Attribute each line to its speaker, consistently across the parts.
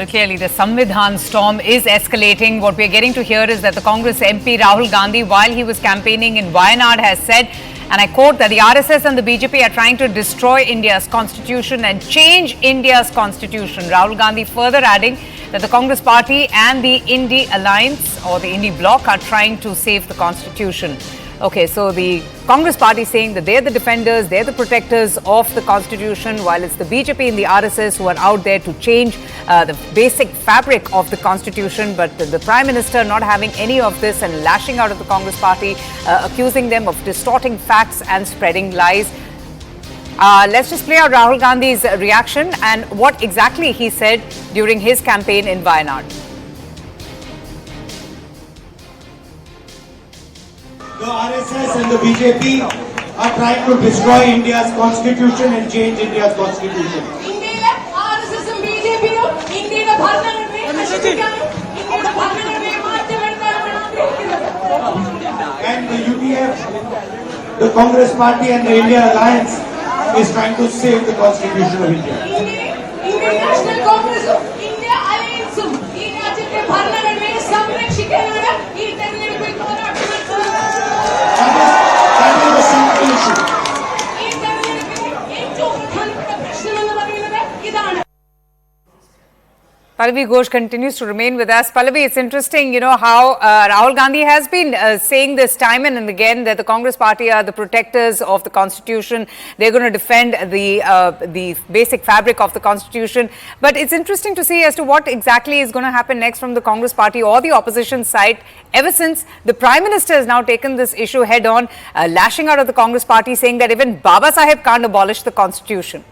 Speaker 1: Well, clearly the Samvidhan storm is escalating. What we are getting to hear is that the Congress MP Rahul Gandhi, while he was campaigning in Wayanad, has said, and I quote, that the RSS and the BJP are trying to destroy India's constitution and change India's constitution. Rahul Gandhi further adding that the Congress party and the I.N.D.I.A alliance or the I.N.D.I.A bloc are trying to save the constitution. Okay, so the Congress party saying that they're the defenders, they're the protectors of the constitution, while it's the BJP and the RSS who are out there to change the basic fabric of the constitution. But the Prime Minister not having any of this and lashing out at the Congress party, accusing them of distorting facts and spreading lies. Let's just play out Rahul Gandhi's reaction and what exactly he said during his campaign in Wayanad.
Speaker 2: The RSS and the BJP are trying to destroy India's constitution and change India's constitution. And the UDF, the Congress party and the I.N.D.I.A alliance is trying to save the constitution of India.
Speaker 3: International Congress of India alliance
Speaker 2: That is the central issue.
Speaker 1: Pallavi Ghosh continues to remain with us. Pallavi, it's interesting, how Rahul Gandhi has been saying this time and again that the Congress party are the protectors of the constitution. They're going to defend the basic fabric of the constitution. But it's interesting to see as to what exactly is going to happen next from the Congress party or the opposition side, ever since the Prime Minister has now taken this issue head on, lashing out at the Congress party, saying that even Baba Saheb can't abolish the constitution.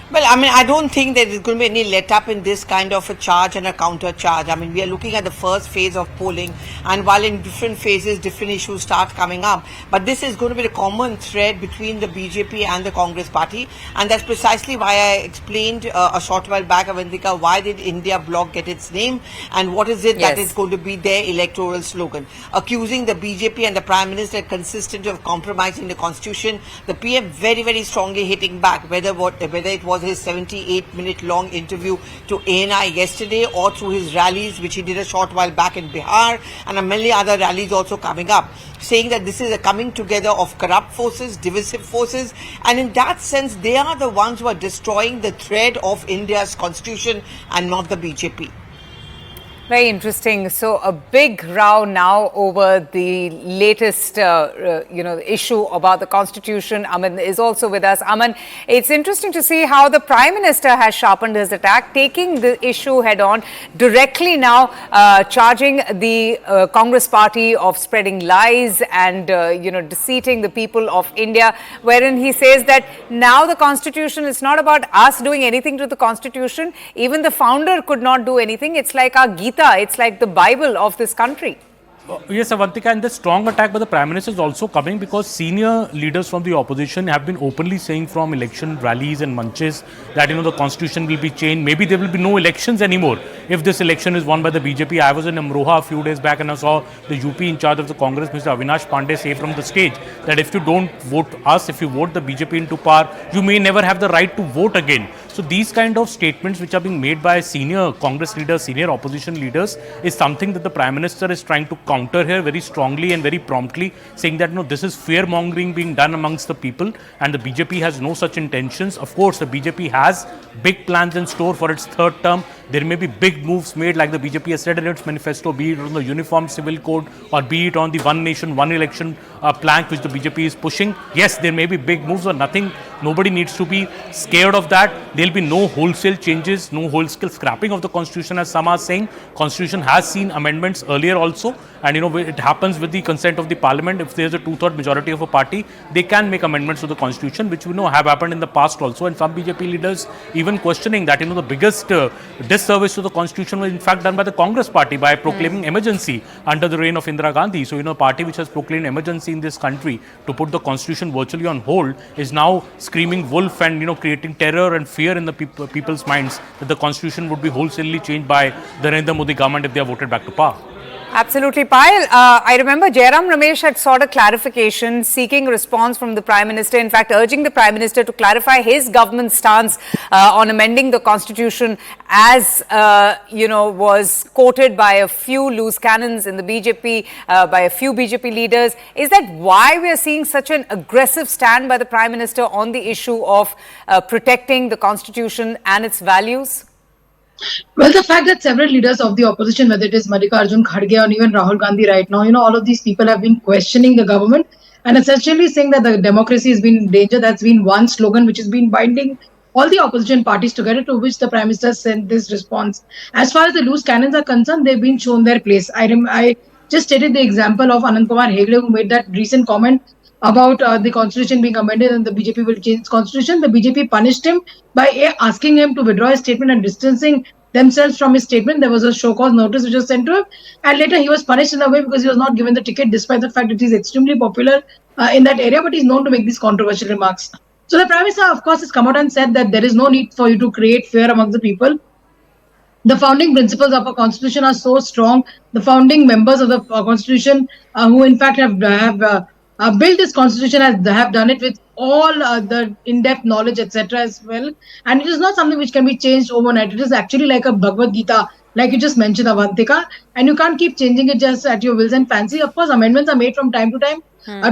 Speaker 4: Well, I mean, I don't think there is going to be any let-up in this kind of a charge and a counter-charge. I mean, we are looking at the first phase of polling, and while in different phases, different issues start coming up. But this is going to be the common thread between the BJP and the Congress party, and that's precisely why I explained a short while back, Avantika, why did I.N.D.I.A bloc get its name, and what is it that is going to be their electoral slogan. Accusing the BJP and the Prime Minister consistently of compromising the Constitution, the PM very, very strongly hitting back, whether it was his 78-minute long interview to I.N.D.I.A yesterday or through his rallies, which he did a short while back in Bihar, and many other rallies also coming up, saying that this is a coming together of corrupt forces, divisive forces, and in that sense, they are the ones who are destroying the thread of India's constitution and not the BJP.
Speaker 1: Very interesting. So a big row now over the latest, issue about the constitution. Aman is also with us. Aman, it's interesting to see how the Prime Minister has sharpened his attack, taking the issue head on, directly now charging the Congress party of spreading lies and, deceiving the people of India, wherein he says that now the constitution is not about us doing anything to the constitution. Even the founder could not do anything. It's like our Gita. It's like the Bible of this country.
Speaker 5: Yes, Avantika, and the strong attack by the Prime Minister is also coming because senior leaders from the opposition have been openly saying from election rallies and munches that, the constitution will be changed. Maybe there will be no elections anymore if this election is won by the BJP. I was in Amroha a few days back and I saw the UP in charge of the Congress, Mr. Avinash Pandey, say from the stage that if you don't vote us, if you vote the BJP into power, you may never have the right to vote again. So these kind of statements which are being made by senior Congress leaders, senior opposition leaders is something that the Prime Minister is trying to counter here very strongly and very promptly, saying that this is fear mongering being done amongst the people and the BJP has no such intentions. Of course, the BJP has big plans in store for its third term. There may be big moves made, like the BJP has said in its manifesto, be it on the Uniform Civil Code or be it on the One Nation, One Election plank which the BJP is pushing. Yes, there may be big moves or nothing. Nobody needs to be scared of that. There will be no wholesale changes, no wholesale scrapping of the Constitution, as some are saying. Constitution has seen amendments earlier also, and it happens with the consent of the Parliament. If there is a two-third majority of a party, they can make amendments to the Constitution, which we know have happened in the past also. And some BJP leaders even questioning that the biggest disservice to the Constitution was in fact done by the Congress party by proclaiming emergency under the reign of Indira Gandhi. So a party which has proclaimed emergency in this country to put the Constitution virtually on hold is now screaming wolf and creating terror and fear in the people's minds that the Constitution would be wholesalely changed by the Narendra Modi government if they are voted back to power.
Speaker 1: Absolutely, Payal. I remember Jairam Ramesh had sought a clarification, seeking a response from the Prime Minister, in fact urging the Prime Minister to clarify his government stance on amending the Constitution as, was quoted by a few loose cannons in the BJP, by a few BJP leaders. Is that why we are seeing such an aggressive stand by the Prime Minister on the issue of protecting the Constitution and its values?
Speaker 6: Well, the fact that several leaders of the opposition, whether it is Mallikarjun Kharge or even Rahul Gandhi right now, all of these people have been questioning the government and essentially saying that the democracy has been in danger. That's been one slogan which has been binding all the opposition parties together, to which the Prime Minister sent this response. As far as the loose cannons are concerned, they've been shown their place. I just stated the example of Anand Kumar Hegde, who made that recent comment about the constitution being amended and the BJP will change its constitution. The BJP punished him by asking him to withdraw his statement and distancing themselves from his statement. There was a show cause notice which was sent to him, and later he was punished in a way because he was not given the ticket, despite the fact that he's extremely popular in that area, but he's known to make these controversial remarks. So the Prime Minister, of course, has come out and said that there is no need for you to create fear among the people. The founding principles of our constitution are so strong. The founding members of the constitution, who in fact have built this constitution, have done it with all the in-depth knowledge, etc. as well. And it is not something which can be changed overnight. It is actually like a Bhagavad Gita, like you just mentioned, Avantika, and you can't keep changing it just at your wills and fancy. Of course, amendments are made from time to time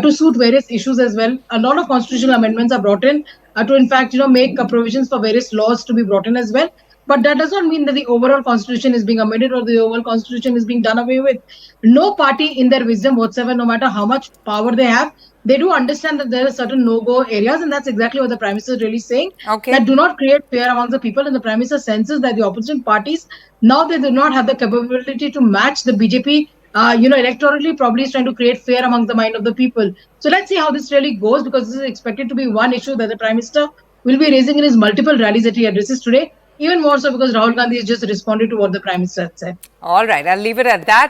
Speaker 6: to suit various issues as well. A lot of constitutional amendments are brought in to, in fact, make provisions for various laws to be brought in as well. But that does not mean that the overall constitution is being amended or the overall constitution is being done away with. No party in their wisdom whatsoever, no matter how much power they have, they do understand that there are certain no-go areas, and that's exactly what the Prime Minister is really saying.
Speaker 1: Okay.
Speaker 6: That do not create fear among the people, and the Prime Minister senses that the opposition parties, now they do not have the capability to match the BJP, electorally, probably is trying to create fear among the mind of the people. So let's see how this really goes, because this is expected to be one issue that the Prime Minister will be raising in his multiple rallies that he addresses today. Even more so because Rahul Gandhi has just responded to what the Prime Minister had said.
Speaker 1: All right, I'll leave it at that.